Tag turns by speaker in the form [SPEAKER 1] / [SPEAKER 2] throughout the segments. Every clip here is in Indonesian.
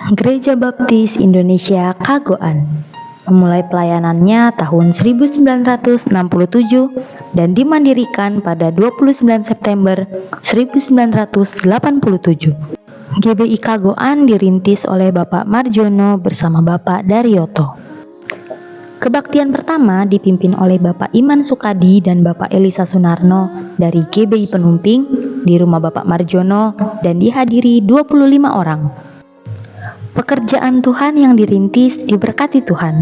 [SPEAKER 1] Gereja Baptis Indonesia Kagoan memulai pelayanannya tahun 1967 dan dimandirikan pada 29 September 1987. GBI Kagoan dirintis oleh Bapak Marjono bersama Bapak Daryoto. Kebaktian pertama dipimpin oleh Bapak Iman Sukadi dan Bapak Elisa Sunarno dari GBI Penumping di rumah Bapak Marjono dan dihadiri 25 orang. Pekerjaan Tuhan yang dirintis diberkati Tuhan.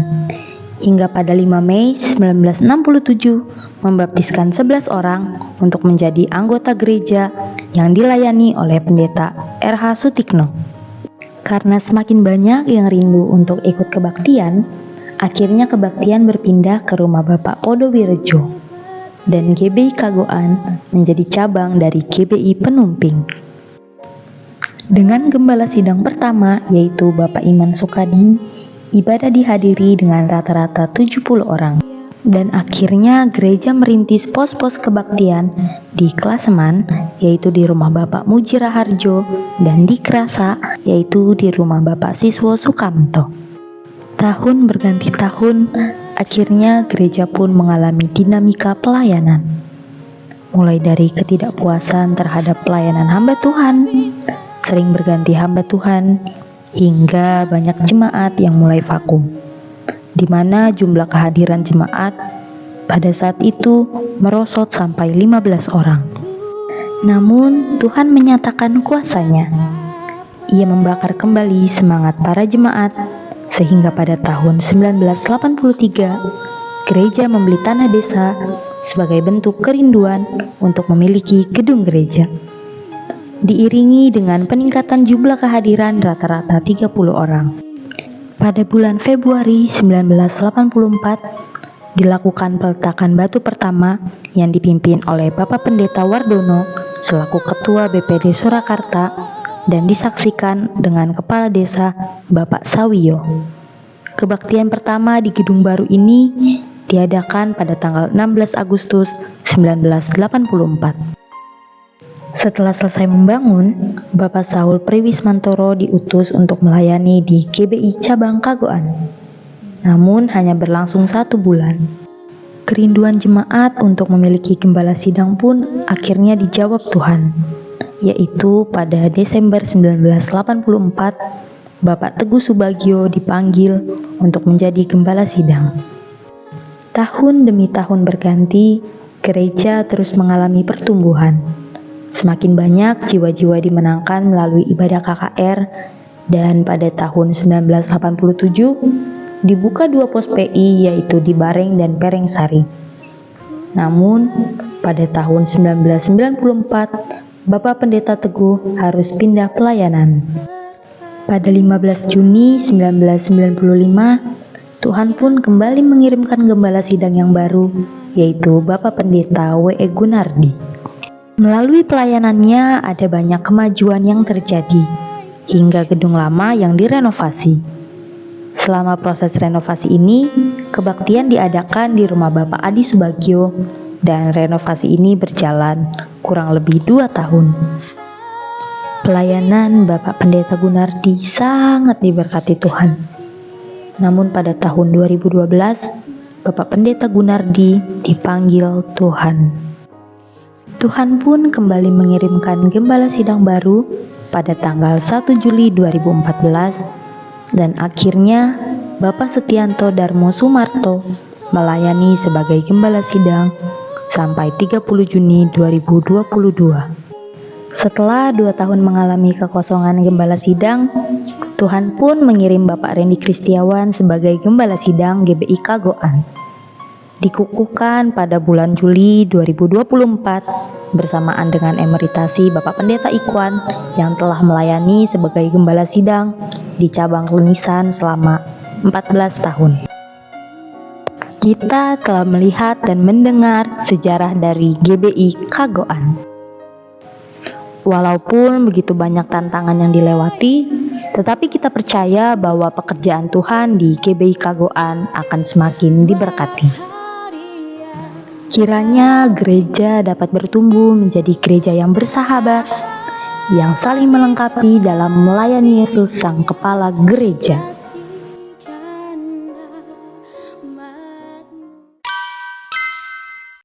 [SPEAKER 1] Hingga pada 5 Mei 1967 membaptiskan 11 orang untuk menjadi anggota gereja yang dilayani oleh Pendeta RH Sutikno. Karena semakin banyak yang rindu untuk ikut kebaktian, akhirnya kebaktian berpindah ke rumah Bapak Podo Wirejo dan GBI Kagoan menjadi cabang dari GBI Penumping. Dengan gembala sidang pertama yaitu Bapak Iman Sukadi, ibadah dihadiri dengan rata-rata 70 orang. Dan akhirnya gereja merintis pos-pos kebaktian di Klaseman yaitu di rumah Bapak Mujira Harjo dan di Krasa yaitu di rumah Bapak Siswo Sukamto. Tahun berganti tahun, akhirnya gereja pun mengalami dinamika pelayanan. Mulai dari ketidakpuasan terhadap pelayanan hamba Tuhan, sering berganti hamba Tuhan, hingga banyak jemaat yang mulai vakum, di mana jumlah kehadiran jemaat pada saat itu merosot sampai 15 orang. Namun Tuhan menyatakan kuasa-Nya. Ia membakar kembali semangat para jemaat, sehingga pada tahun 1983 gereja membeli tanah desa sebagai bentuk kerinduan untuk memiliki gedung gereja. Diiringi dengan peningkatan jumlah kehadiran rata-rata 30 orang. Pada bulan Februari 1984 dilakukan peletakan batu pertama yang dipimpin oleh Bapak Pendeta Wardono selaku Ketua BPD Surakarta dan disaksikan dengan Kepala Desa Bapak Sawiyo. Kebaktian pertama di gedung baru ini diadakan pada tanggal 16 Agustus 1984. Setelah selesai membangun, Bapak Saul Priwismantoro diutus untuk melayani di GBI Cabang Kagoan. Namun hanya berlangsung 1 bulan. Kerinduan jemaat untuk memiliki gembala sidang pun akhirnya dijawab Tuhan, yaitu pada Desember 1984, Bapak Teguh Subagio dipanggil untuk menjadi gembala sidang. Tahun demi tahun berganti, gereja terus mengalami pertumbuhan. Semakin banyak jiwa-jiwa dimenangkan melalui ibadah KKR, dan pada tahun 1987 dibuka 2 pos PI yaitu di Bareng dan Perengsari. Namun pada tahun 1994 Bapak Pendeta Teguh harus pindah pelayanan. Pada 15 Juni 1995 Tuhan pun kembali mengirimkan gembala sidang yang baru, yaitu Bapak Pendeta W.E. Gunardi. Melalui pelayanannya ada banyak kemajuan yang terjadi, hingga gedung lama yang direnovasi. Selama proses renovasi ini, kebaktian diadakan di rumah Bapak Adi Subagio, dan renovasi ini berjalan kurang lebih 2 tahun. Pelayanan Bapak Pendeta Gunardi sangat diberkati Tuhan. Namun pada tahun 2012, Bapak Pendeta Gunardi dipanggil Tuhan. Tuhan pun kembali mengirimkan gembala sidang baru pada tanggal 1 Juli 2014 dan akhirnya Bapak Setianto Darmo Sumarto melayani sebagai gembala sidang sampai 30 Juni 2022. Setelah 2 tahun mengalami kekosongan gembala sidang, Tuhan pun mengirim Bapak Randy Kristiawan sebagai gembala sidang GBI Kagoan. Dikukuhkan pada bulan Juli 2024 bersamaan dengan emeritasi Bapak Pendeta Ikwan yang telah melayani sebagai gembala sidang di cabang Lunisan selama 14 tahun. Kita telah melihat dan mendengar sejarah dari GBI Kagoan. Walaupun begitu banyak tantangan yang dilewati, tetapi kita percaya bahwa pekerjaan Tuhan di GBI Kagoan akan semakin diberkati. Kiranya gereja dapat bertumbuh menjadi gereja yang bersahabat, yang saling melengkapi dalam melayani Yesus Sang Kepala Gereja.